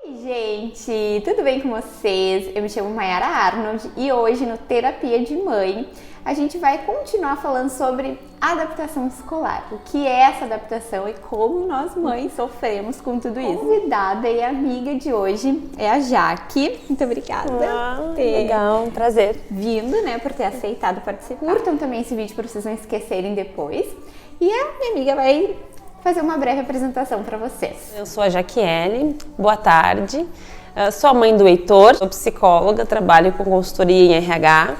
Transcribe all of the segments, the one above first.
Oi, gente, tudo bem com vocês? Eu me chamo Mayara Arnold e hoje no Terapia de Mãe a gente vai continuar falando sobre adaptação escolar. O que é essa adaptação e como nós mães sofremos com tudo isso. A convidada e amiga de hoje é a Jaque. Muito obrigada por ter legal, um prazer. Vindo, né, por ter aceitado participar. Curtam também esse vídeo para vocês não esquecerem depois. E a minha amiga vai fazer uma breve apresentação para vocês. Eu sou a Jaqueline, boa tarde. Sou a mãe do Heitor, sou psicóloga, trabalho com consultoria em RH.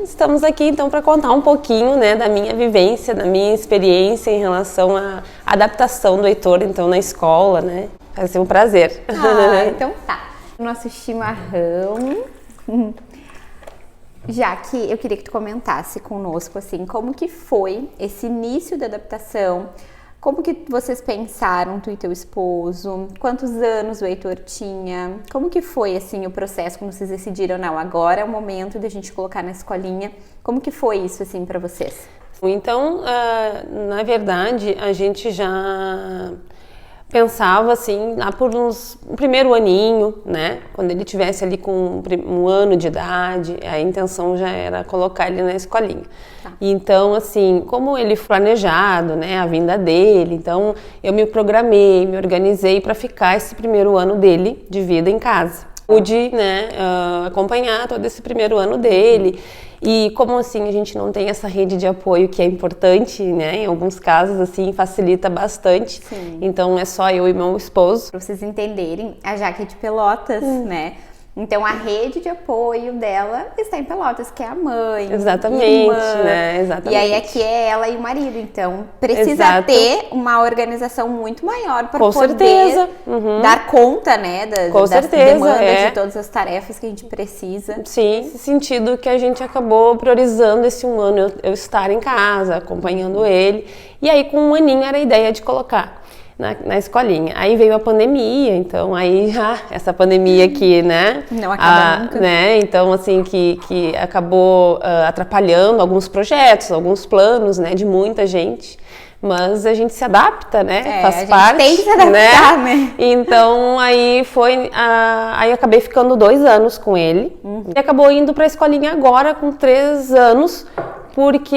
Estamos aqui então para contar um pouquinho, né, da minha vivência, da minha experiência em relação à adaptação do Heitor então na escola, né? Vai ser um prazer. Então tá. Nosso chimarrão. Já que eu queria que tu comentasse conosco assim, como que foi esse início da adaptação? Como que vocês pensaram, tu e teu esposo? Quantos anos o Heitor tinha? Como que foi, assim, o processo, como vocês decidiram? Não, agora é o momento de a gente colocar na escolinha. Como que foi isso, assim, para vocês? Então, na verdade, a gente já pensava, assim, lá por um primeiro aninho, né? Quando ele tivesse ali com um ano de idade, a intenção já era colocar ele na escolinha. Tá. Então, assim, como ele foi planejado, né, a vinda dele, então eu me programei, me organizei para ficar esse primeiro ano dele de vida em casa. Pude, né, acompanhar todo esse primeiro ano dele. E como assim a gente não tem essa rede de apoio que é importante, né? Em alguns casos, assim, facilita bastante. Sim. Então é só eu e meu esposo. Para vocês entenderem, a Jaque é de Pelotas, né? Então a rede de apoio dela está em Pelotas, que é a mãe. Exatamente, irmã, né? Exatamente. E aí aqui é ela e o marido. Então precisa ter uma organização muito maior para poder dar conta, né? Das demandas de todas as tarefas que a gente precisa. Sim, nesse sentido que a gente acabou priorizando esse um ano eu estar em casa, acompanhando ele. E aí com um aninho era a ideia de colocar na escolinha. Aí veio a pandemia, então aí essa pandemia aqui, né? Não acaba nunca. Né? Então assim que acabou atrapalhando alguns projetos, alguns planos, né, de muita gente. Mas a gente se adapta, né? Faz parte. Tem que se adaptar, né? Então aí foi. Aí eu acabei ficando 2 anos com ele. E acabou indo para a escolinha agora com 3 anos. Porque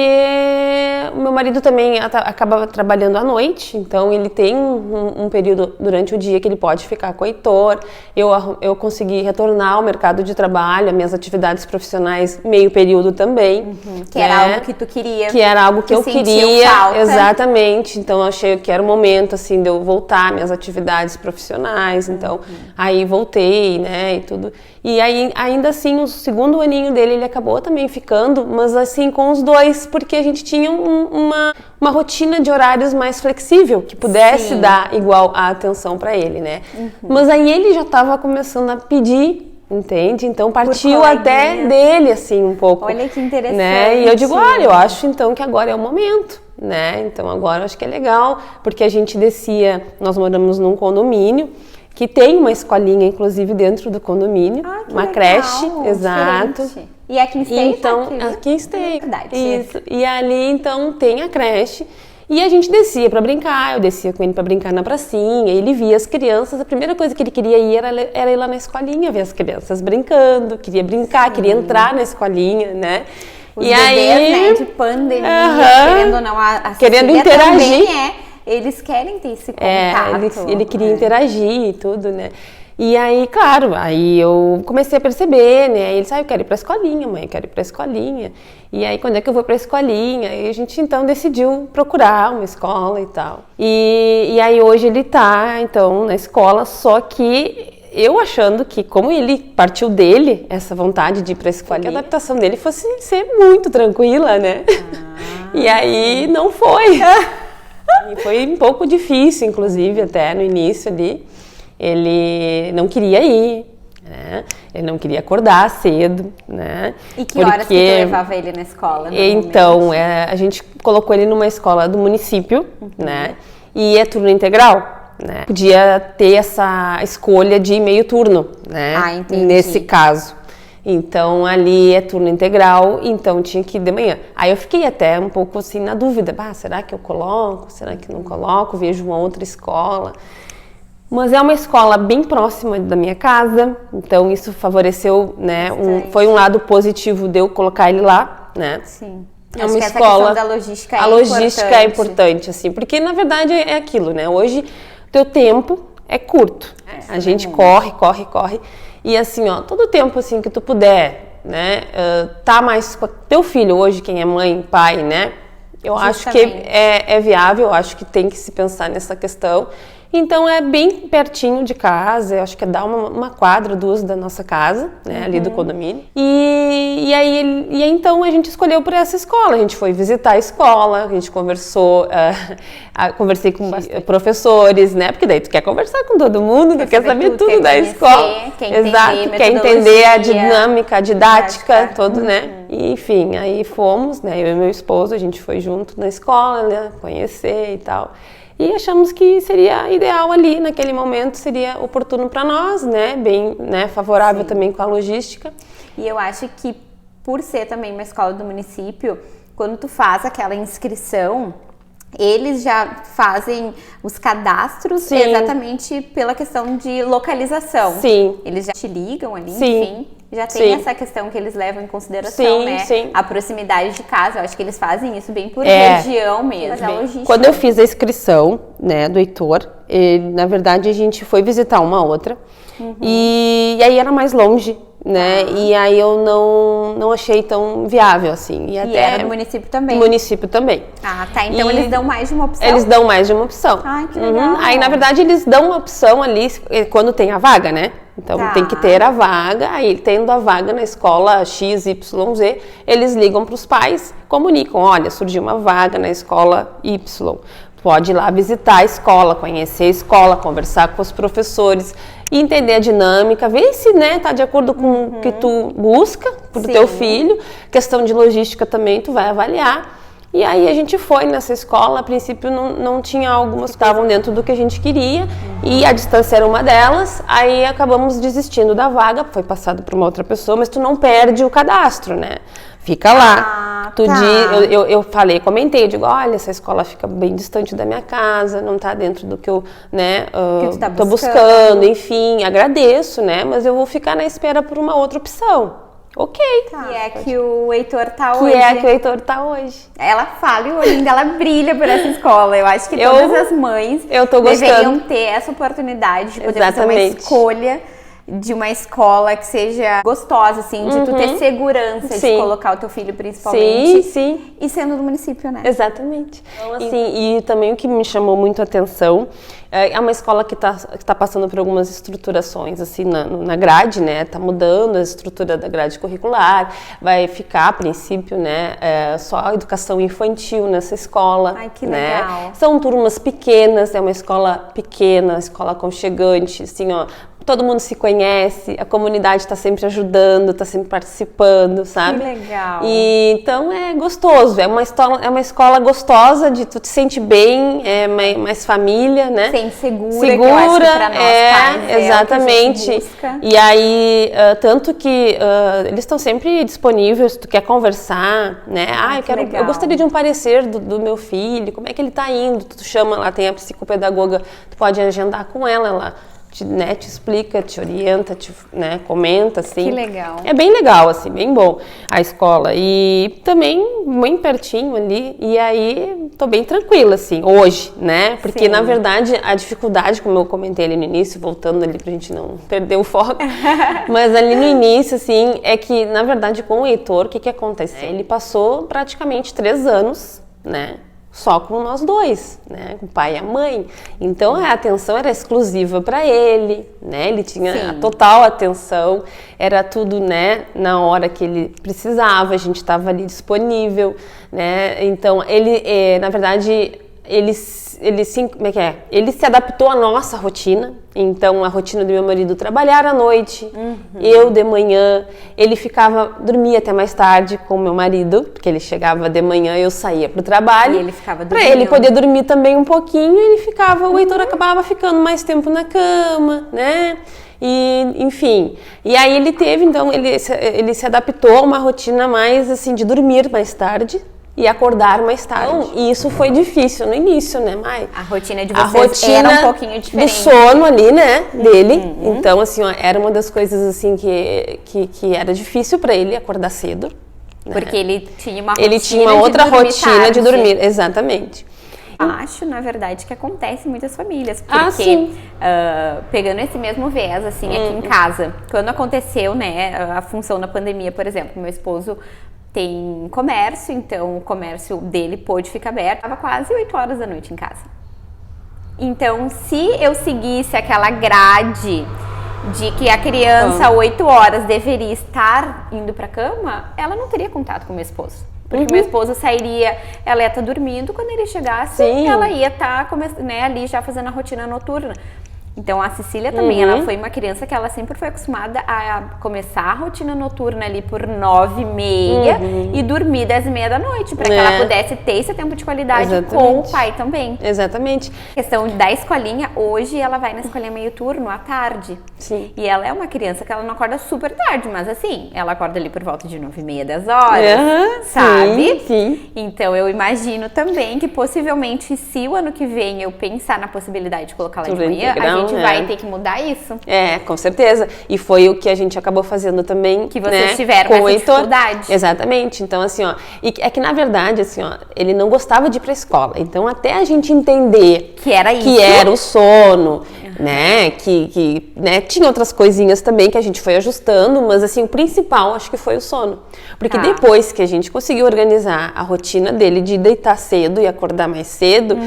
o meu marido também acaba trabalhando à noite, então ele tem um período durante o dia que ele pode ficar com o Heitor. Eu consegui retornar ao mercado de trabalho, às minhas atividades profissionais, meio período também. Que era algo que tu queria. Que era algo que eu queria, falta. Exatamente. Então eu achei que era o momento assim, de eu voltar às minhas atividades profissionais, então aí voltei, né, e tudo. E aí, ainda assim, o segundo aninho dele, ele acabou também ficando, mas assim, com os dois, porque a gente tinha uma rotina de horários mais flexível, que pudesse dar igual a atenção para ele, né? Mas aí ele já estava começando a pedir, entende? Então partiu até dele, assim, um pouco. Olha que interessante. Né? E eu digo, olha, eu acho então que agora é o momento, né? Então agora eu acho que é legal, porque a gente descia, nós moramos num condomínio, que tem uma escolinha, inclusive, dentro do condomínio, uma legal, creche, exato. Diferente. E aqui em Esteio? Então, aqui em Esteio. Isso. E ali, então, tem a creche. E a gente descia para brincar, eu descia com ele para brincar na pracinha, ele via as crianças, a primeira coisa que ele queria ir era ir lá na escolinha, ver as crianças brincando, queria brincar, queria entrar na escolinha, né? Os bebês, né, de pandemia, querendo ou não, a querendo interagir. Eles querem ter esse contato. Ele queria interagir e tudo, né? E aí, claro, aí eu comecei a perceber, né? Ele disse, eu quero ir pra escolinha, mãe, eu quero ir pra escolinha. E aí, quando é que eu vou pra escolinha? E a gente, então, decidiu procurar uma escola e tal. E aí, hoje ele tá, então, na escola, só que eu achando que, como ele partiu dele, essa vontade de ir pra escolinha, que a adaptação dele fosse ser muito tranquila, né? E aí, não foi. E foi um pouco difícil, inclusive, até no início ali. Ele não queria ir, né? Ele não queria acordar cedo, né? E que horas que tu levava ele na escola? Então, a gente colocou ele numa escola do município, né? E é turno integral, né? Podia ter essa escolha de meio turno, né? Entendi. Nesse caso. Então, ali é turno integral, então tinha que ir de manhã. Aí eu fiquei até um pouco assim na dúvida, será que eu coloco? Será que não coloco? Vejo uma outra escola. Mas é uma escola bem próxima da minha casa, então isso favoreceu, né? Foi um lado positivo de eu colocar ele lá, né? Sim. É Acho uma que escola. Essa questão da logística é a logística é importante, assim, porque na verdade é aquilo, né? Hoje teu tempo é curto. A gente corre. E assim, ó, todo o tempo assim que tu puder, né? Tá mais com teu filho hoje, quem é mãe, pai, né? Eu acho que é viável, eu acho que tem que se pensar nessa questão. Então é bem pertinho de casa, eu acho que dá uma quadra, 2 da nossa casa, né, ali do condomínio. E aí então a gente escolheu por essa escola, a gente foi visitar a escola, a gente conversou, conversei com professores, né, porque daí tu quer conversar com todo mundo, tu quer saber tudo da escola. Exato, quer entender a dinâmica, a didática, todo, né. E, enfim, aí fomos, né, eu e meu esposo, a gente foi junto na escola, né, conhecer e tal. E achamos que seria ideal ali, naquele momento, seria oportuno para nós, né? Bem, né? Favorável também com a logística. E eu acho que, por ser também uma escola do município, quando tu faz aquela inscrição, eles já fazem os cadastros exatamente pela questão de localização. Sim. Eles já te ligam ali, Sim. enfim. Já tem essa questão que eles levam em consideração, né? Sim. A proximidade de casa. Eu acho que eles fazem isso bem por região mesmo. Quando eu fiz a inscrição, né, do Heitor, na verdade a gente foi visitar uma outra. E aí era mais longe, né? E aí eu não achei tão viável, assim. E era do município também? Do município também. Ah, tá. Então eles dão mais de uma opção? Eles dão mais de uma opção. Ai, que legal. Aí, na verdade, eles dão uma opção ali quando tem a vaga, né? Então, tem que ter a vaga. Aí, tendo a vaga na escola XYZ, eles ligam para os pais, comunicam, olha, surgiu uma vaga na escola Y. Pode ir lá visitar a escola, conhecer a escola, conversar com os professores, entender a dinâmica, ver se, né, tá de acordo com o que tu busca pro teu filho. Questão de logística também, tu vai avaliar. E aí a gente foi nessa escola, a princípio não tinha algumas que estavam dentro do que a gente queria, e a distância era uma delas, aí acabamos desistindo da vaga, foi passado para uma outra pessoa, mas tu não perde o cadastro, né? Fica lá. Eu falei, comentei, eu digo, olha, essa escola fica bem distante da minha casa, não tá dentro do que eu, né, tô buscando, enfim, agradeço, né, mas eu vou ficar na espera por uma outra opção. Ok. Que é que o Heitor tá hoje. Que é que o Heitor tá hoje. Ela fala e o olhinho dela brilha por essa escola. Eu acho que todas as mães deveriam ter essa oportunidade de poder fazer uma escolha de uma escola que seja gostosa, assim, de tu ter segurança de colocar o teu filho principalmente. Sim. E sendo do município, né? Exatamente. Então, assim, e também o que me chamou muito a atenção é uma escola que tá passando por algumas estruturações, assim, na grade, né? Tá mudando a estrutura da grade curricular, vai ficar, a princípio, né, só a educação infantil nessa escola. Ai, que né? legal. São turmas pequenas, é uma escola pequena, escola aconchegante, assim, ó, todo mundo se conhece, a comunidade está sempre ajudando, está sempre participando, sabe? Que legal. E, então é gostoso, é uma escola gostosa, de tu te sente bem, mais família, né? Sente segura, que eu acho que pra nós pais exatamente. É o que a gente busca. E aí, tanto que eles estão sempre disponíveis, se tu quer conversar, né? Eu gostaria de um parecer do meu filho, como é que ele está indo, tu chama lá, tem a psicopedagoga, tu pode agendar com ela te explica, te orienta, né, comenta, assim. Que legal. É bem legal, assim, bem bom a escola. E também bem pertinho ali, e aí tô bem tranquila, assim, hoje, né? Porque, na verdade, a dificuldade, como eu comentei ali no início, voltando ali pra gente não perder o foco, mas ali no início, assim, é que, na verdade, com o Heitor, o que aconteceu? Ele passou praticamente 3 anos, né? Só com nós dois, né? Com o pai e a mãe. Então a atenção era exclusiva para ele, né? Ele tinha a total atenção, era tudo, né? Na hora que ele precisava, a gente estava ali disponível, né? Então ele, na verdade, ele se adaptou à nossa rotina. Então a rotina do meu marido trabalhar à noite, eu de manhã, ele dormia até mais tarde com o meu marido, porque ele chegava de manhã, eu saía pro trabalho. E ele ficava dormindo. Pra ele poder dormir também um pouquinho, o Heitor acabava ficando mais tempo na cama, né? E, enfim, e aí ele se adaptou a uma rotina mais assim de dormir mais tarde, e acordar mais tarde. E isso foi difícil no início, né, Mai? A rotina de vocês era um pouquinho diferente. Do sono ali, né, dele. Então, assim, ó, era uma das coisas, assim, que era difícil para ele acordar cedo. Né? Porque ele tinha uma outra rotina de dormir, exatamente. Acho, na verdade, que acontece em muitas famílias, porque pegando esse mesmo viés, assim, aqui em casa, quando aconteceu, né, a função da pandemia, por exemplo, meu esposo tem comércio, então o comércio dele pôde ficar aberto, estava quase 8 horas da noite em casa. Então, se eu seguisse aquela grade de que a criança, 8 horas, deveria estar indo para cama, ela não teria contato com meu esposo. Porque meu esposo sairia, ela ia estar dormindo, quando ele chegasse, ela ia estar ali já fazendo a rotina noturna. Então a Cecília também, ela foi uma criança que ela sempre foi acostumada a começar a rotina noturna ali por 9h30 e dormir 10h30 da noite, para que ela pudesse ter esse tempo de qualidade com o pai também. Exatamente. A questão da escolinha, hoje ela vai na escolinha meio turno, à tarde. Sim. E ela é uma criança que ela não acorda super tarde, mas assim, ela acorda ali por volta de 9h30, 10h, sabe? Sim. Então eu imagino também que possivelmente, se o ano que vem eu pensar na possibilidade de colocar ela de manhã, a gente vai ter que mudar isso. Com certeza. E foi o que a gente acabou fazendo também. Que vocês tiveram essa dificuldade. Exatamente. Então, assim, ó, e é que na verdade, assim, ó, ele não gostava de ir pra escola. Então, até a gente entender que era isso, que era o sono, né, que né, tinha outras coisinhas também que a gente foi ajustando, mas assim, o principal acho que foi o sono. Porque depois que a gente conseguiu organizar a rotina dele de deitar cedo e acordar mais cedo,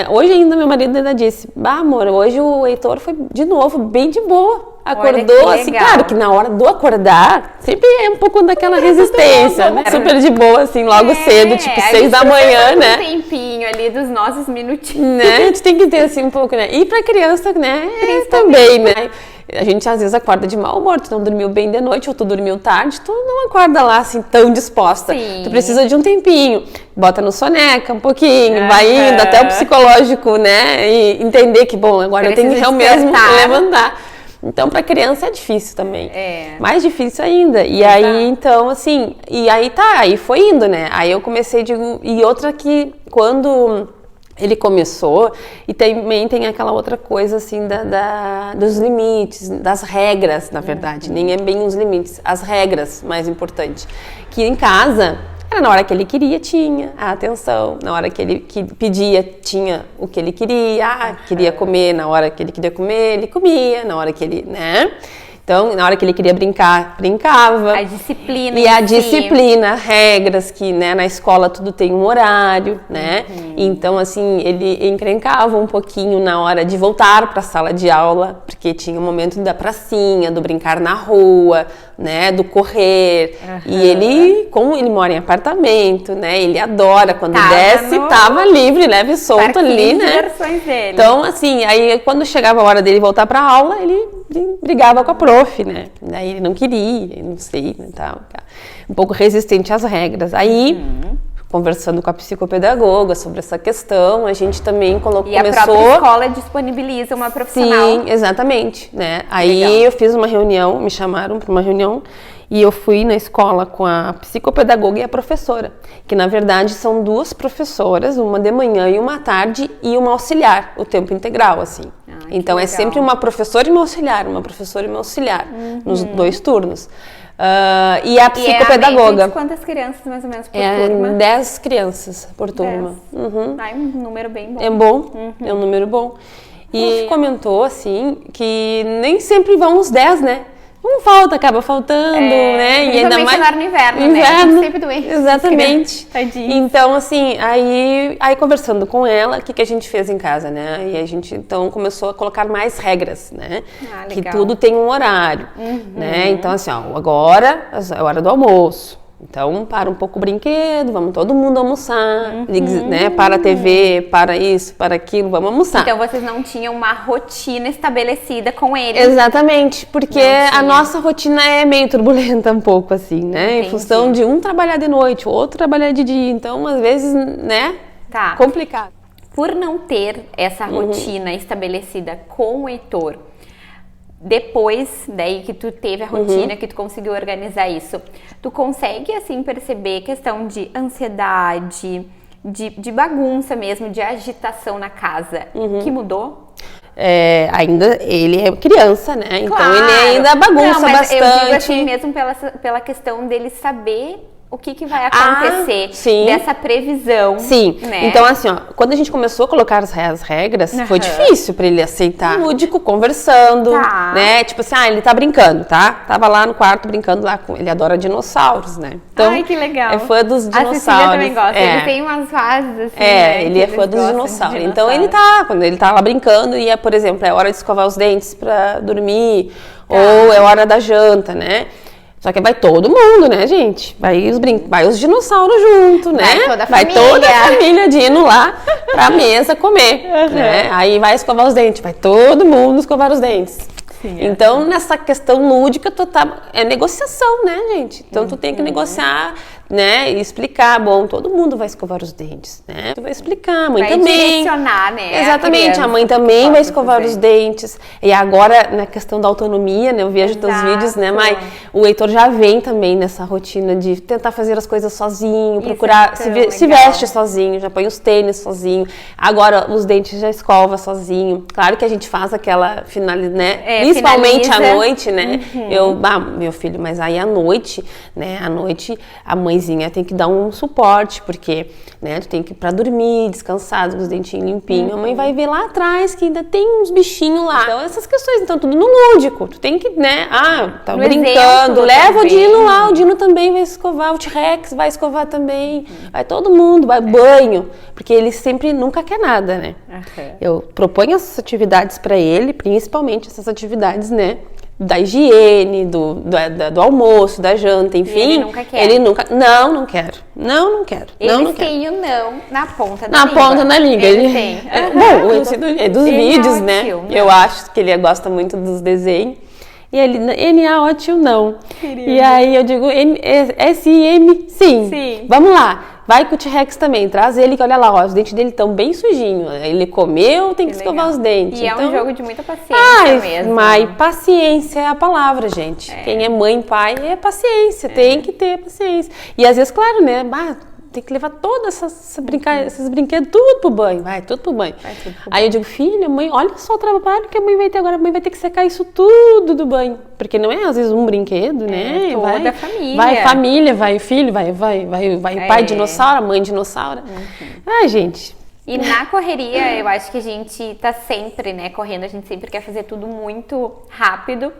Hoje ainda meu marido ainda disse, amor, hoje o Heitor foi de novo bem de boa. Acordou assim, claro que na hora do acordar, sempre é um pouco daquela resistência, né? Super de boa, assim, logo cedo, tipo 6 da manhã, né? Um tempinho ali dos nossos minutinhos. Né? A gente tem que ter assim um pouco, né? E pra criança, né? Também, né? A gente às vezes acorda de mau humor, tu não dormiu bem de noite ou tu dormiu tarde, tu não acorda lá assim tão disposta. Sim. Tu precisa de um tempinho, bota no soneca um pouquinho, vai indo até o psicológico, né? E entender que, bom, agora eu tenho que realmente levantar. Então, pra criança é difícil também. Mais difícil ainda. E aí, então, assim, aí foi indo, né? Aí eu comecei, e outra que quando ele começou, e também tem aquela outra coisa, assim, dos limites, das regras, na verdade. Nem é bem os limites, as regras, mais importante. Que em casa, era na hora que ele queria, tinha a atenção. Na hora que ele pedia, tinha o que ele queria. Queria comer, na hora que ele queria comer, ele comia. Na hora que ele, né? Então, na hora que ele queria brincar, brincava. A disciplina. E a disciplina, regras, que, né, na escola tudo tem um horário, né? Então, assim, ele encrencava um pouquinho na hora de voltar para a sala de aula, porque tinha o momento da pracinha, do brincar na rua, né, do correr. E ele, como ele mora em apartamento, né, ele adora quando desce, tava livre, leve e solto ali, né? Dele. Então, assim, aí quando chegava a hora dele voltar para a aula, ele brigava com a prof, né? Daí ele não queria, não sei, né, tal, um pouco resistente às regras. Aí, conversando com a psicopedagoga sobre essa questão, a gente também começou... E a própria escola disponibiliza uma profissional. Sim, exatamente, né? Aí eu fiz uma reunião, me chamaram para uma reunião, e eu fui na escola com a psicopedagoga e a professora, que na verdade são 2 professoras, uma de manhã e uma à tarde, e uma auxiliar, o tempo integral, assim. Então é sempre uma professora e uma auxiliar, nos 2 turnos. E a psicopedagoga. E quantas crianças mais ou menos por turma? 10 crianças por turma. É um número bem bom. É bom, é um número bom. E comentou assim que nem sempre vão os 10, né? Acaba faltando, né? E ainda mais no inverno, né? Sempre doente. Exatamente. Então, assim, aí conversando com ela, o que a gente fez em casa, né? E a gente, então, começou a colocar mais regras, né? Que tudo tem um horário, né? Então, assim, ó, agora é hora do almoço. Então, para um pouco o brinquedo, vamos todo mundo almoçar, né? Para a TV, para isso, para aquilo, vamos almoçar. Então, vocês não tinham uma rotina estabelecida com eles? Exatamente, porque a nossa rotina é meio turbulenta um pouco, assim, né? Entendi. Em função de um trabalhar de noite, o outro trabalhar de dia. Então, às vezes, né? Complicado. Por não ter essa rotina estabelecida com o Heitor, depois daí que tu teve a rotina, que tu conseguiu organizar isso, tu consegue, assim, perceber questão de ansiedade, de bagunça mesmo, de agitação na casa, que mudou? Ainda ele é criança, né? Então Claro. ele ainda bagunça bastante. Eu digo assim mesmo pela questão dele saber o que vai acontecer, sim. dessa previsão. Sim, né? Então assim, ó, quando a gente começou a colocar as regras, foi difícil pra ele aceitar. Lúdico, conversando, né? Tipo assim, ele tá brincando, tá? Tava lá no quarto brincando lá com ele, adora dinossauros, né? Então, ai, que legal. É fã dos dinossauros. A Cecília também gosta, ele tem umas fases assim, ele é fã dos dinossauros. Então quando ele tá lá brincando e por exemplo, é hora de escovar os dentes pra dormir, ou é hora da janta, né? Só que vai todo mundo, né, gente? Vai os dinossauros junto, né? Vai toda a família Dino lá pra mesa comer, né? Aí vai escovar os dentes, vai todo mundo escovar os dentes. Sim, então, nessa questão lúdica, é negociação, né, gente? Então, tu tem que negociar, né, e explicar. Bom, todo mundo vai escovar os dentes, né? Tu vai explicar, a mãe também. Vai direcionar, né? Exatamente, a mãe também vai escovar os dentes. E agora, na questão da autonomia, né, eu vejo teus vídeos, né, Mai? O Heitor já vem também nessa rotina de tentar fazer as coisas sozinho, procurar, se veste sozinho, já põe os tênis sozinho. Agora, os dentes já escova sozinho. Claro que a gente faz aquela finalidade, né? Principalmente à noite, né? Meu filho, mas aí à noite, né? À noite a mãezinha tem que dar um suporte, porque, né? Tu tem que ir pra dormir, descansado, com os dentinhos limpinhos. A mãe vai ver lá atrás que ainda tem uns bichinhos lá. Então, essas questões, então, tudo no lúdico. Tu tem que, né? Tá no brincando, leva o Dino lá, o Dino também vai escovar, o T-Rex vai escovar também. Vai todo mundo, vai banho. Porque ele sempre nunca quer nada, né? Eu proponho essas atividades pra ele, principalmente essas atividades, né, da higiene, do almoço, da janta, enfim. E ele nunca quer. Não quero. Eles têm o não na ponta da língua. Na ponta da língua. Ele tem. Bom, o ensino dos vídeos, né? Eu acho que ele gosta muito dos desenhos. E ele, N-A-O, tio, não. Querido. E aí eu digo, S-I-M, sim. Vamos lá. Vai com o T-Rex também, traz ele, que olha lá, ó, os dentes dele estão bem sujinhos. Ele comeu, tem que escovar os dentes. E então, é um jogo de muita paciência mesmo. Mas paciência é a palavra, gente. Quem é mãe, pai, é paciência, tem que ter paciência. E às vezes, claro, né, tem que levar todos esses brinquedos tudo pro banho. Vai tudo pro banho. Aí eu digo, filha, mãe, olha só o trabalho que a mãe vai ter agora. A mãe vai ter que secar isso tudo do banho. Porque não é, às vezes, um brinquedo, né? Toda a família. Vai família, vai o filho, vai o pai dinossauro, a mãe dinossauro. Ai, gente... E na correria, eu acho que a gente tá sempre, né, correndo, a gente sempre quer fazer tudo muito rápido.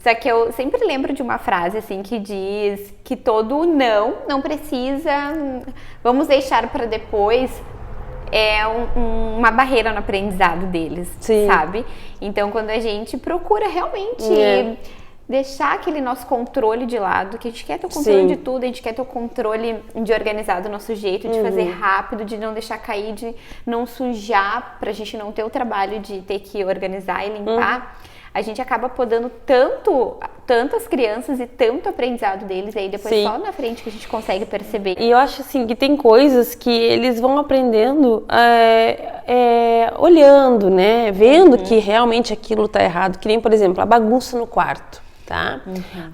Só que eu sempre lembro de uma frase, assim, que diz que todo não precisa, vamos deixar para depois, uma barreira no aprendizado deles, sabe? Então, quando a gente procura realmente... deixar aquele nosso controle de lado, que a gente quer ter o controle de tudo, a gente quer ter o controle de organizar do nosso jeito, de fazer rápido, de não deixar cair, de não sujar, pra gente não ter o trabalho de ter que organizar e limpar. A gente acaba podando tanto as crianças e tanto o aprendizado deles, aí depois só na frente que a gente consegue perceber. E eu acho assim que tem coisas que eles vão aprendendo olhando, né? Vendo que realmente aquilo tá errado, que nem, por exemplo, a bagunça no quarto. Tá?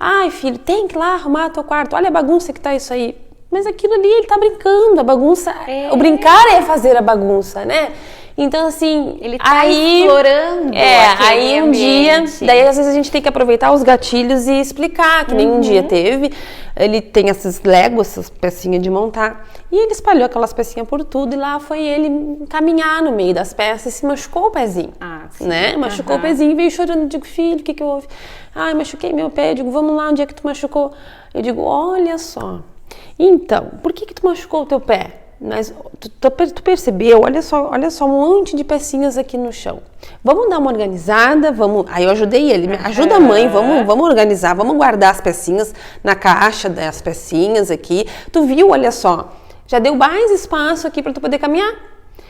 Ai, filho, tem que ir lá arrumar teu quarto. Olha a bagunça que tá isso aí. Mas aquilo ali, ele tá brincando. A bagunça... O brincar é fazer a bagunça, né? Então, assim... Ele tá explorando aí um dia... Daí, às vezes, a gente tem que aproveitar os gatilhos e explicar. Que nem um dia teve... Ele tem esses Legos, essas pecinhas de montar. E ele espalhou aquelas pecinhas por tudo. E lá foi ele caminhar no meio das peças e se machucou o pezinho. Né? Machucou o pezinho e veio chorando. Eu digo, filho, o que houve? Ai, machuquei meu pé. Eu digo, vamos lá, onde é que tu machucou? Eu digo, olha só. Então, por que tu machucou o teu pé? Mas tu percebeu? Olha só um monte de pecinhas aqui no chão. Vamos dar uma organizada, vamos... Aí eu ajudei ele, me ajuda a mãe, vamos organizar, vamos guardar as pecinhas na caixa das pecinhas aqui. Tu viu, olha só, já deu mais espaço aqui para tu poder caminhar.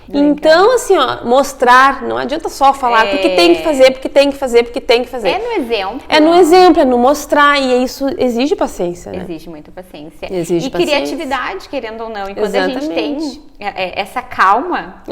Legal. Então, assim, ó, mostrar, não adianta só falar, porque tem que fazer, porque tem que fazer, porque tem que fazer. É no exemplo. É no exemplo, é no mostrar, e isso exige paciência, né? Exige muita paciência. Exige paciência. Criatividade, querendo ou não. E quando a gente tem essa calma,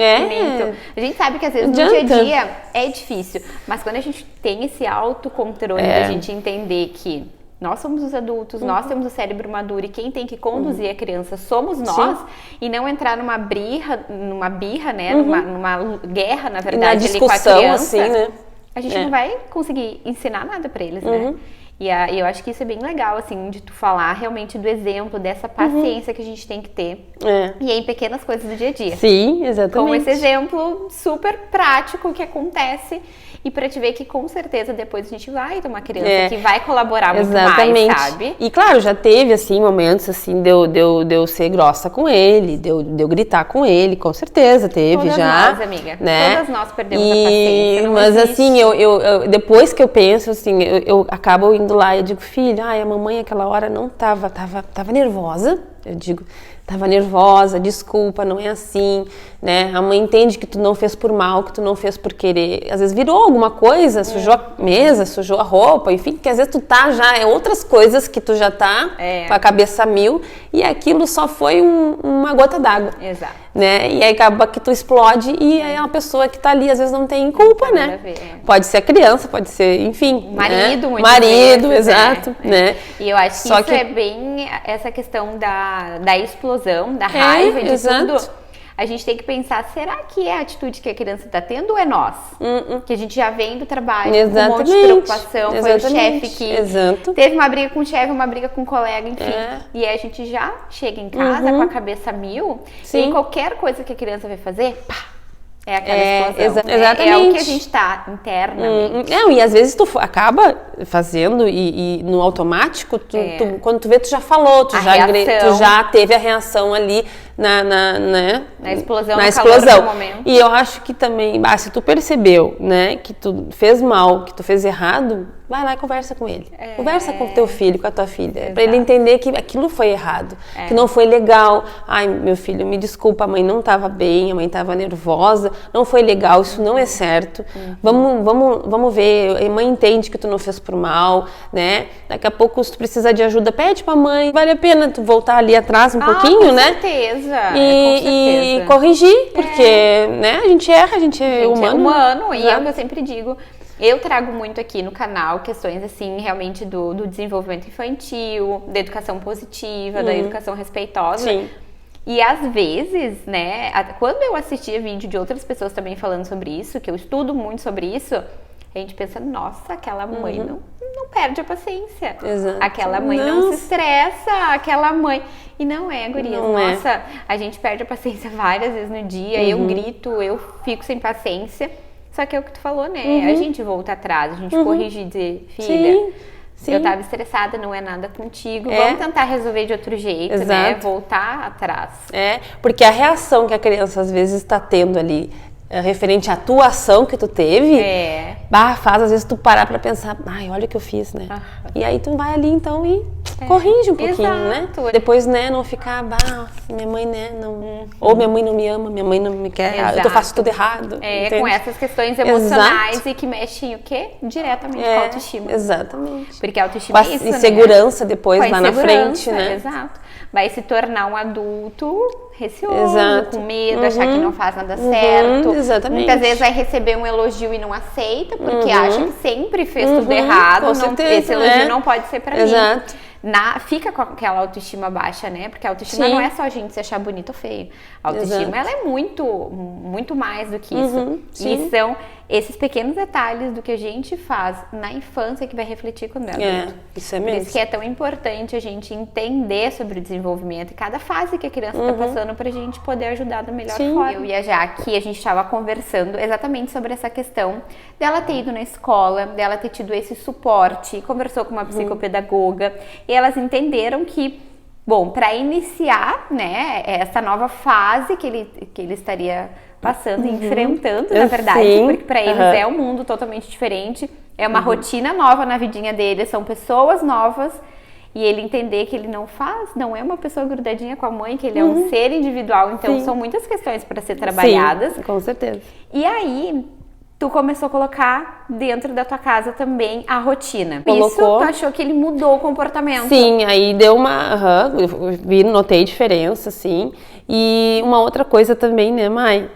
a gente sabe que às vezes no dia a dia é difícil, mas quando a gente tem esse autocontrole da gente entender que nós somos os adultos, nós temos o cérebro maduro e quem tem que conduzir a criança somos nós, e não entrar numa birra, né? Numa guerra, na verdade, na discussão, ali com a criança, assim, né? A gente não vai conseguir ensinar nada pra eles, né? E eu acho que isso é bem legal, assim, de tu falar realmente do exemplo, dessa paciência que a gente tem que ter. E é em pequenas coisas do dia a dia. Sim, exatamente. Com esse exemplo super prático que acontece. E pra te ver que com certeza depois a gente vai ter uma criança que vai colaborar muito mais, sabe? E claro, já teve assim momentos assim de eu ser grossa com ele, de eu gritar com ele, com certeza teve. Todas já. Nós, amiga. Né? Todas nós perdemos a paciência. Mas existe. Assim, eu depois que eu penso assim, eu acabo indo lá e digo, filho, a mamãe aquela hora não tava nervosa. Eu digo, tava nervosa, desculpa, não é assim, né? A mãe entende que tu não fez por mal, que tu não fez por querer. Às vezes virou alguma coisa, sujou a mesa, sujou a roupa, enfim, que às vezes tu tá já, outras coisas que tu já tá com a cabeça a mil, e aquilo só foi uma gota d'água. Exato. Né? E aí acaba que tu explode e aí a pessoa que tá ali às vezes não tem culpa, né? Pode ser a criança, pode ser, enfim, marido, né? Muitas marido, vezes, exato, né? E eu acho que isso é bem essa questão da explosão, da raiva, de tudo. A gente tem que pensar, será que é a atitude que a criança está tendo ou é nós? Que a gente já vem do trabalho com um monte de preocupação, foi o chefe que teve uma briga com o chefe, uma briga com o colega, enfim. E aí a gente já chega em casa com a cabeça a mil, e qualquer coisa que a criança vai fazer, pá! É aquela explosão. Exatamente. É o que a gente tá internamente. E às vezes tu acaba fazendo e no automático, quando tu vê, tu já falou, tu já teve a reação ali na explosão, na no explosão. calor do momento. E eu acho que também, se tu percebeu, né, que tu fez mal, que tu fez errado, vai lá e conversa com ele. Conversa com o teu filho, com a tua filha, para ele entender que aquilo foi errado, que não foi legal. Ai, meu filho, me desculpa, a mãe não estava bem, a mãe estava nervosa, não foi legal, isso não é certo. Vamos ver, a mãe entende que tu não fez por mal, né? Daqui a pouco, se tu precisar de ajuda, pede pra mãe. Vale a pena tu voltar ali atrás um pouquinho, com né? Certeza. E corrigir, porque, né, a gente erra, a gente é humano. E é o que eu sempre digo. Eu trago muito aqui no canal questões, assim, realmente do desenvolvimento infantil, da educação positiva, da educação respeitosa. Sim. E às vezes, né, quando eu assistia vídeo de outras pessoas também falando sobre isso, que eu estudo muito sobre isso, a gente pensa, nossa, aquela mãe não perde a paciência. Exato. Aquela mãe não se estressa, aquela mãe... E não é, gurias. Nossa, a gente perde a paciência várias vezes no dia, eu grito, eu fico sem paciência. Só que é o que tu falou, né? A gente volta atrás, a gente corrige e dizer, filha, eu tava estressada, não é nada contigo, vamos tentar resolver de outro jeito, né? Voltar atrás. Porque a reação que a criança às vezes está tendo ali, referente à tua ação que tu teve, faz às vezes tu parar pra pensar, ai, olha o que eu fiz, né? E aí tu vai ali então e corrige um pouquinho, né? Depois, né, não ficar, minha mãe, né, não... Ou minha mãe não me ama, minha mãe não me quer, eu faço tudo errado. Com essas questões emocionais e que mexem o quê? Diretamente com a autoestima. Exatamente. Porque a autoestima é isso, insegurança depois lá na frente, né? Exato. Vai se tornar um adulto receoso, com medo, achar que não faz nada certo. Exatamente. Muitas vezes vai receber um elogio e não aceita, porque acha que sempre fez tudo errado. Com certeza, esse elogio não pode ser pra mim. Exato. Fica com aquela autoestima baixa, né? Porque a autoestima não é só a gente se achar bonito ou feio. A autoestima, ela é muito, muito mais do que isso. E são esses pequenos detalhes do que a gente faz na infância que vai refletir quando é adulto. Isso é mesmo. Por isso que é tão importante a gente entender sobre o desenvolvimento e cada fase que a criança está passando pra gente poder ajudar da melhor forma. Eu e a Jaque, a gente estava conversando exatamente sobre essa questão dela ter ido na escola, dela ter tido esse suporte, conversou com uma psicopedagoga e elas entenderam que, bom, para iniciar, né, essa nova fase que ele estaria passando e enfrentando, na verdade, porque para eles é um mundo totalmente diferente, é uma rotina nova na vidinha deles, são pessoas novas e ele entender que ele não é uma pessoa grudadinha com a mãe, que ele é um ser individual, então Sim. são muitas questões para ser trabalhadas. Sim, com certeza. E aí, tu começou a colocar dentro da tua casa também a rotina. Colocou. Isso, tu achou que ele mudou o comportamento? Sim, aí deu uma... eu notei diferença, sim. E uma outra coisa também, né, Mai?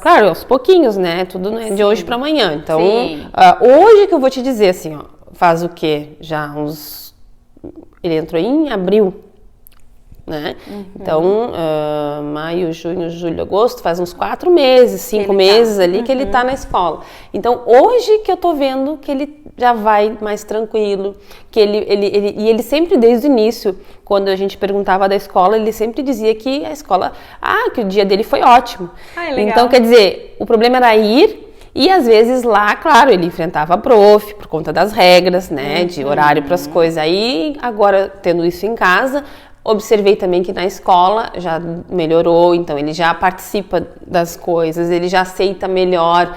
Claro, aos pouquinhos, né? Tudo não é de hoje para amanhã. Então, hoje que eu vou te dizer, assim, ó, faz o quê? Já uns... Ele entrou em abril, né? Então, maio, junho, julho, agosto, faz uns 4 meses, 5 meses ali que ele tá na escola. Então, hoje que eu tô vendo que ele já vai mais tranquilo, que ele sempre desde o início, quando a gente perguntava da escola, ele sempre dizia que a escola, que o dia dele foi ótimo. Então, quer dizer, o problema era ir. E às vezes lá, claro, ele enfrentava a prof por conta das regras, né, de horário para as coisas. Aí, agora, tendo isso em casa, observei também que na escola já melhorou, então ele já participa das coisas, ele já aceita melhor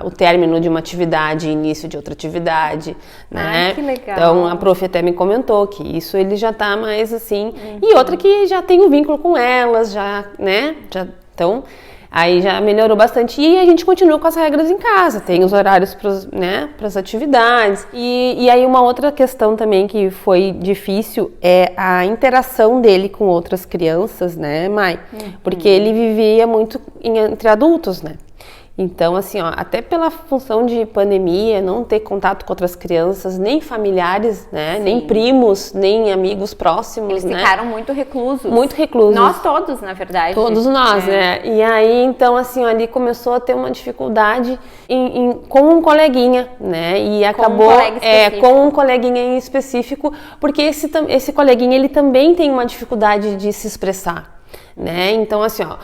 o término de uma atividade e início de outra atividade, né? Que legal. Então a prof até me comentou que isso ele já tá mais assim. E outra que já tem um vínculo com elas, já, né? Então aí já melhorou bastante e a gente continua com as regras em casa, tem os horários para as atividades. E aí uma outra questão também que foi difícil é a interação dele com outras crianças, né, Mai? Porque ele vivia muito entre adultos, né? Então, assim, ó, até pela função de pandemia, não ter contato com outras crianças, nem familiares, né? Nem primos, nem amigos próximos, Eles ficaram muito reclusos. Muito reclusos. Nós todos, na verdade. Todos nós, né? E aí, então, assim, ali começou a ter uma dificuldade com um coleguinha, né? E acabou com um coleguinha em específico, porque esse coleguinha, ele também tem uma dificuldade de se expressar. Né? Então, assim, ó,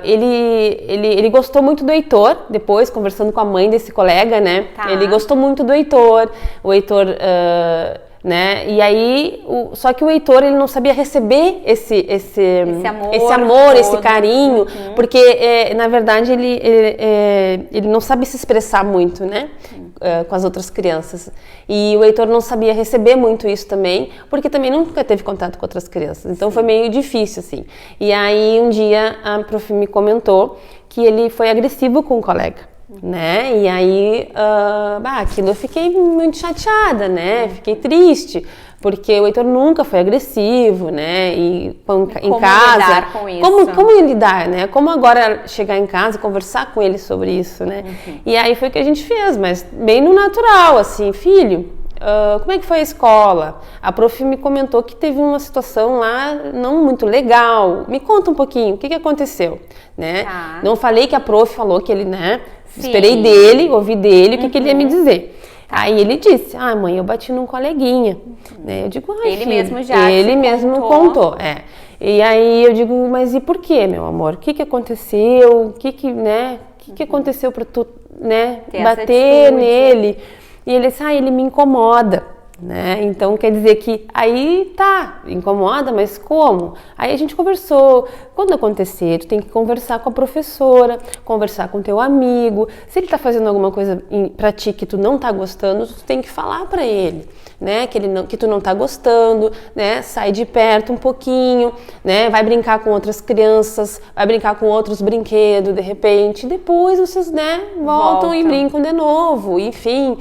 ele gostou muito do Heitor, depois, conversando com a mãe desse colega, né? Ele gostou muito do Heitor, o Heitor, né? E aí, só que o Heitor, ele não sabia receber esse amor, esse carinho, porque, na verdade, ele não sabe se expressar muito, né? Com as outras crianças. E o Heitor não sabia receber muito isso também, porque também nunca teve contato com outras crianças. Então foi meio difícil, assim. E aí um dia a prof me comentou que ele foi agressivo com o colega, né? E aí, aquilo eu fiquei muito chateada, né? Fiquei triste, porque o Heitor nunca foi agressivo, né? E em casa, lidar com isso? Como lidar, né? Como agora chegar em casa e conversar com ele sobre isso, né? E aí foi o que a gente fez, mas bem no natural, assim, filho, como é que foi a escola? A prof me comentou que teve uma situação lá não muito legal. Me conta um pouquinho, o que aconteceu, né? Não falei que a prof falou que ele, né? Esperei dele, ouvi dele, o que ele ia me dizer. Aí ele disse, mãe, eu bati num coleguinha, né? Eu digo, ele filho, mesmo já ele mesmo contou, E aí eu digo, mas e por quê, meu amor? O que aconteceu? O que aconteceu pra tu, né, bater nele? E ele disse, ele me incomoda, né? Então quer dizer que aí incomoda, mas como? Aí a gente conversou. Quando acontecer, tu tem que conversar com a professora, conversar com teu amigo. Se ele tá fazendo alguma coisa pra ti que tu não tá gostando, tu tem que falar pra ele, né? Que tu não tá gostando, né? Sai de perto um pouquinho, né? Vai brincar com outras crianças, vai brincar com outros brinquedos, de repente. Depois vocês, né, voltam e brincam de novo, enfim.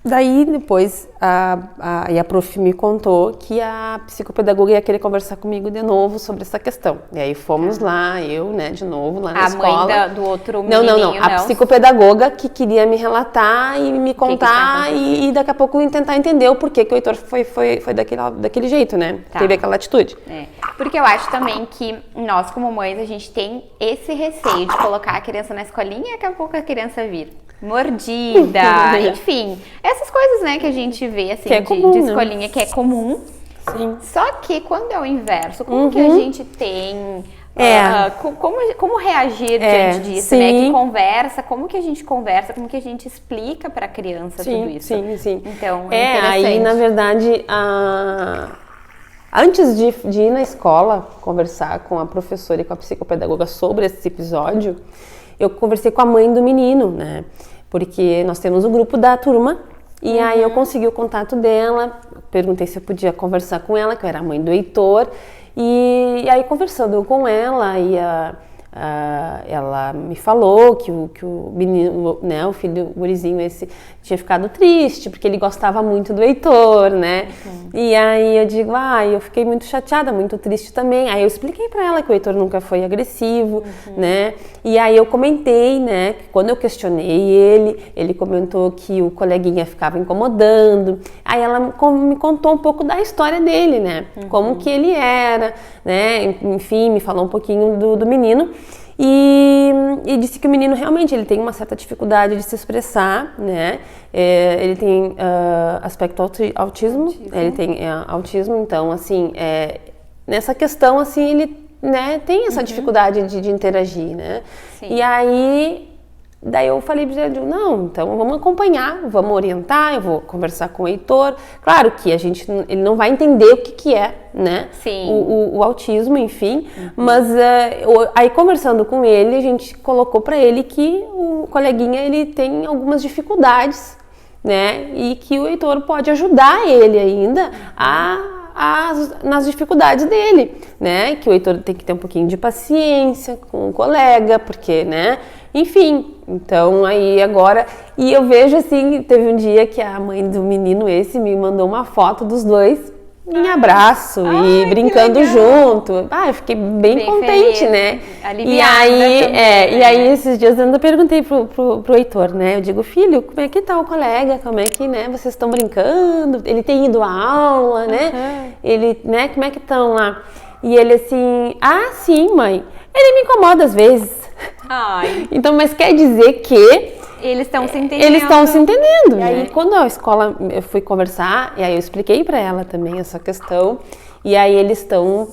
Daí, depois, a prof me contou que a psicopedagoga ia querer conversar comigo de novo sobre essa questão. E aí fomos lá, eu, né, de novo, lá na escola. A mãe do outro menininho, Não. A psicopedagoga que queria me relatar e me contar e daqui a pouco tentar entender o porquê que o Heitor foi daquele jeito, né? Teve aquela atitude. Porque eu acho também que nós, como mães, a gente tem esse receio de colocar a criança na escolinha e daqui a pouco a criança vir mordida, enfim, essas coisas, né, que a gente vê, assim, de escolinha, né? Que é comum. Sim. Só que quando é o inverso, como que a gente tem... como reagir diante disso, né? Que conversa, como que a gente conversa, como que a gente explica pra criança tudo isso. Sim. Então, aí, na verdade, antes de ir na escola conversar com a professora e com a psicopedagoga sobre esse episódio, eu conversei com a mãe do menino, né? Porque nós temos o grupo da turma E aí eu consegui o contato dela, perguntei se eu podia conversar com ela, que eu era a mãe do Heitor. E aí conversando com ela, ela me falou que o menino, né, o filho, o gurizinho esse, tinha ficado triste, porque ele gostava muito do Heitor, né? E aí eu digo, eu fiquei muito chateada, muito triste também. Aí eu expliquei pra ela que o Heitor nunca foi agressivo, né? E aí eu comentei, né, que quando eu questionei ele comentou que o coleguinha ficava incomodando. Aí ela me contou um pouco da história dele, né? Como que ele era, né? Enfim, me falou um pouquinho do menino. E disse que o menino realmente ele tem uma certa dificuldade de se expressar, né? Ele tem aspecto autismo, ele tem autismo, então assim, nessa questão assim ele, né, tem essa dificuldade de interagir, né? Sim. E aí daí eu falei para ele, não, então vamos acompanhar, vamos orientar, eu vou conversar com o Heitor. Claro que ele não vai entender o que é, né? Sim. O autismo, enfim. Mas aí conversando com ele, a gente colocou para ele que o coleguinha ele tem algumas dificuldades, né? E que o Heitor pode ajudar ele ainda nas dificuldades dele, né? Que o Heitor tem que ter um pouquinho de paciência com o colega, porque, né? Enfim, então aí agora... E eu vejo assim, teve um dia que a mãe do menino esse me mandou uma foto dos dois em abraço e brincando junto. Eu fiquei bem contente, feliz, né? Aliviada e aí esses dias eu ainda perguntei pro Heitor, né? Eu digo, filho, como é que tá o colega? Como é que, né, vocês estão brincando? Ele tem ido à aula, né? Ele, né, como é que estão lá? E ele assim, sim, mãe. Ele me incomoda às vezes. Então, mas quer dizer que eles estão se entendendo. Eles estão se entendendo. E aí, quando a escola, eu fui conversar, e aí eu expliquei para ela também essa questão. E aí eles estão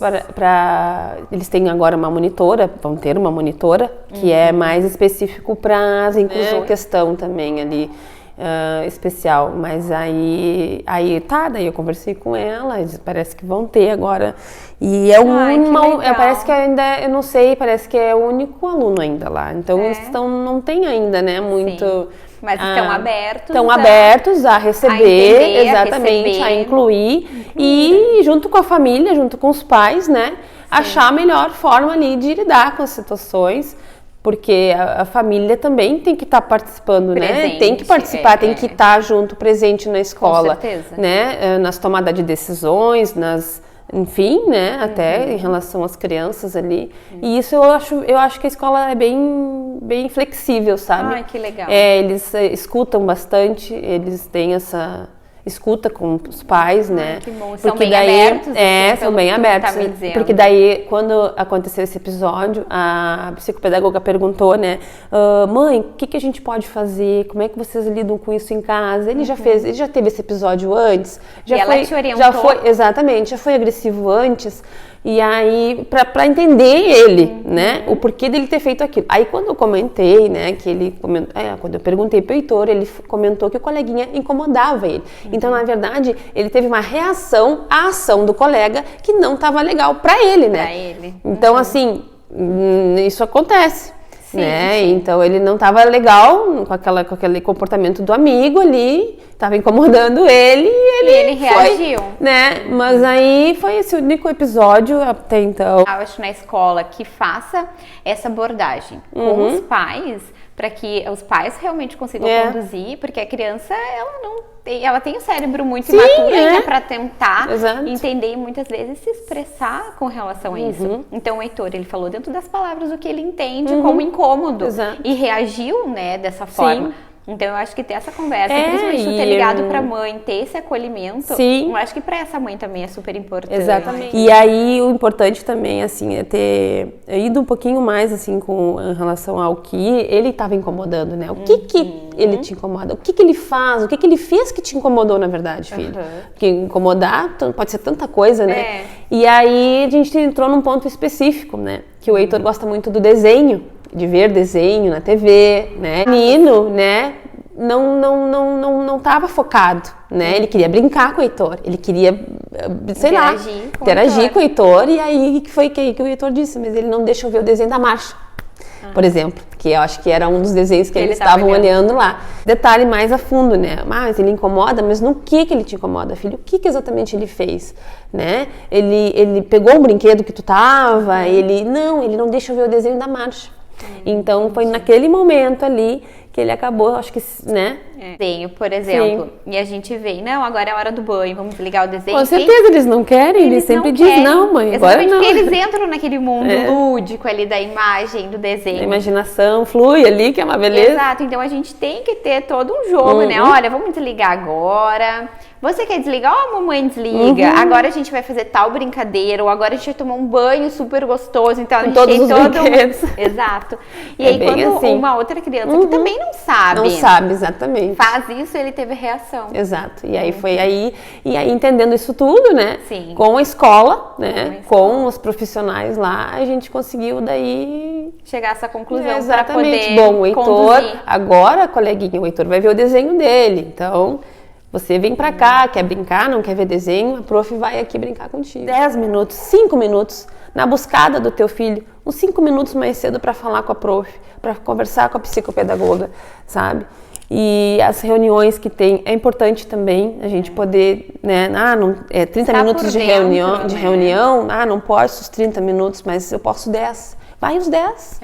eles têm agora uma monitora, vão ter uma monitora que é mais específico para as inclusão, questão também ali. Especial, mas daí eu conversei com ela, parece que vão ter agora, e parece que ainda, eu não sei, parece que é o único aluno ainda lá, então eles não tem ainda, né, muito... Sim. Mas estão abertos a receber, entender, exatamente, a incluir, e junto com a família, junto com os pais, né, achar a melhor forma ali de lidar com as situações. Porque a família também tem que estar participando, né? Tem que participar, tem que estar junto, presente na escola. Com certeza. Né? Nas tomadas de decisões, enfim, né? Até em relação às crianças ali. E isso eu acho que a escola é bem flexível, sabe? Que legal. Eles escutam bastante, eles têm essa... escuta com os pais, né? Que bom. São bem abertos. São bem abertos. Porque daí, quando aconteceu esse episódio, a psicopedagoga perguntou, né? Mãe, o que a gente pode fazer? Como é que vocês lidam com isso em casa? Ele já teve esse episódio antes? Ela te orientou? Exatamente, já foi agressivo antes. E aí, pra entender ele, né? O porquê dele ter feito aquilo. Aí, quando eu comentei, né? Que ele comentou, quando eu perguntei pro Heitor, ele comentou que o coleguinha incomodava ele. Então, na verdade, ele teve uma reação à ação do colega que não estava legal pra ele, né? Pra ele. Então, assim, isso acontece. Sim, né? sim. Então ele não estava legal com aquele comportamento do amigo ali, estava incomodando ele e ele reagiu. Né? Mas aí foi esse único episódio até então. Eu acho na escola que faça essa abordagem com os pais, para que os pais realmente consigam conduzir, porque a criança ela tem o cérebro muito imaturo ainda para tentar entender e muitas vezes se expressar com relação a isso. Então o Heitor, ele falou dentro das palavras o que ele entende como incômodo e reagiu, né, dessa forma. Então eu acho que ter essa conversa, principalmente ter ligado pra mãe, ter esse acolhimento, eu acho que pra essa mãe também é super importante. Exatamente. E aí o importante também, assim, é ter ido um pouquinho mais, assim, em relação ao que ele estava incomodando, né? O que ele te incomoda? O que ele faz? O que ele fez que te incomodou, na verdade, filho? Porque incomodar pode ser tanta coisa, né? E aí a gente entrou num ponto específico, né? Que o Heitor gosta muito do desenho, de ver desenho na TV, né? O menino, né, não estava focado, né? Ele queria brincar com o Heitor, ele queria, interagir com o Heitor, e aí foi que o Heitor disse, mas ele não deixa eu ver o desenho da marcha. por exemplo, que eu acho que era um dos desenhos que eles tava estavam olhando lá. Detalhe mais a fundo, né? Mas ele incomoda, mas no que ele te incomoda, filho? O que exatamente ele fez, né? Ele pegou o brinquedo que tu tava, ele não deixa eu ver o desenho da marcha. Então foi naquele momento ali que ele acabou, acho que, né? Desenho, por exemplo, e a gente vê, não, agora é a hora do banho, vamos desligar o desenho. Com certeza, eles não querem, eles sempre dizem, não, mãe, agora não. Exatamente, porque eles entram naquele mundo lúdico ali da imagem, do desenho. A imaginação flui ali, que é uma beleza. Exato, então a gente tem que ter todo um jogo, né? Olha, vamos desligar agora. Você quer desligar? Ó, a mamãe desliga. Agora a gente vai fazer tal brincadeira, ou agora a gente vai tomar um banho super gostoso. Então a gente todos tem os todo brinquedos. Exato. E aí quando assim. uma outra criança que também não sabe. Não sabe, exatamente. Faz isso, ele teve reação. Exato. E aí foi aí, e aí entendendo isso tudo, né? Sim. Com a escola, né? Com os profissionais lá, a gente conseguiu daí chegar a essa conclusão para exatamente. poder Bom, o Heitor, conduzir. agora, coleguinha, o Heitor vai ver o desenho dele. Então, você vem pra cá, quer brincar, não quer ver desenho, a prof vai aqui brincar contigo. 10 minutos, 5 minutos na buscada do teu filho, uns 5 minutos mais cedo para falar com a prof, para conversar com a psicopedagoga, sabe? E as reuniões que tem, é importante também a gente poder, né, 30 minutos de reunião, não posso os 30 minutos, mas eu posso 10. Vai os 10,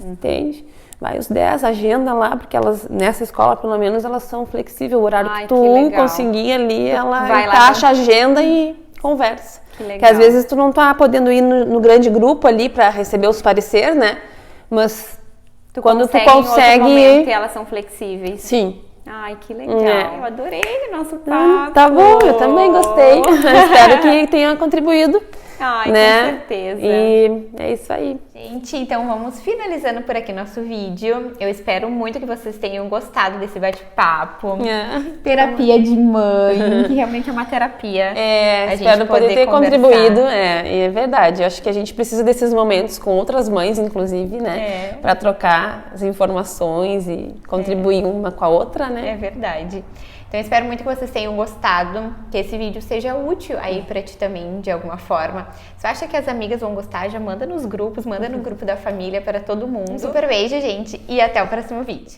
entende? Vai os 10, agenda lá, porque elas, nessa escola, pelo menos, elas são flexíveis. O horário que tu conseguir ali, ela encaixa a agenda e conversa. Que legal. Que às vezes tu não tá podendo ir no grande grupo ali para receber os pareceres, né? Mas quando tu consegue... Em outro momento, elas são flexíveis. Sim. Ai, que legal. Eu adorei o nosso papo. Tá bom, eu também gostei. Espero que tenha contribuído. Ai, né? Com certeza. E é isso aí. Gente, então vamos finalizando por aqui nosso vídeo. Eu espero muito que vocês tenham gostado desse bate-papo. Terapia de mãe, que realmente é uma terapia. Espero poder ter contribuído. É verdade. Eu acho que a gente precisa desses momentos com outras mães, inclusive, né? Para trocar as informações e contribuir uma com a outra, né? É verdade. Então, eu espero muito que vocês tenham gostado, que esse vídeo seja útil aí pra ti também, de alguma forma. Se acha que as amigas vão gostar, já manda nos grupos, manda no grupo da família para todo mundo. Um super beijo, gente, e até o próximo vídeo.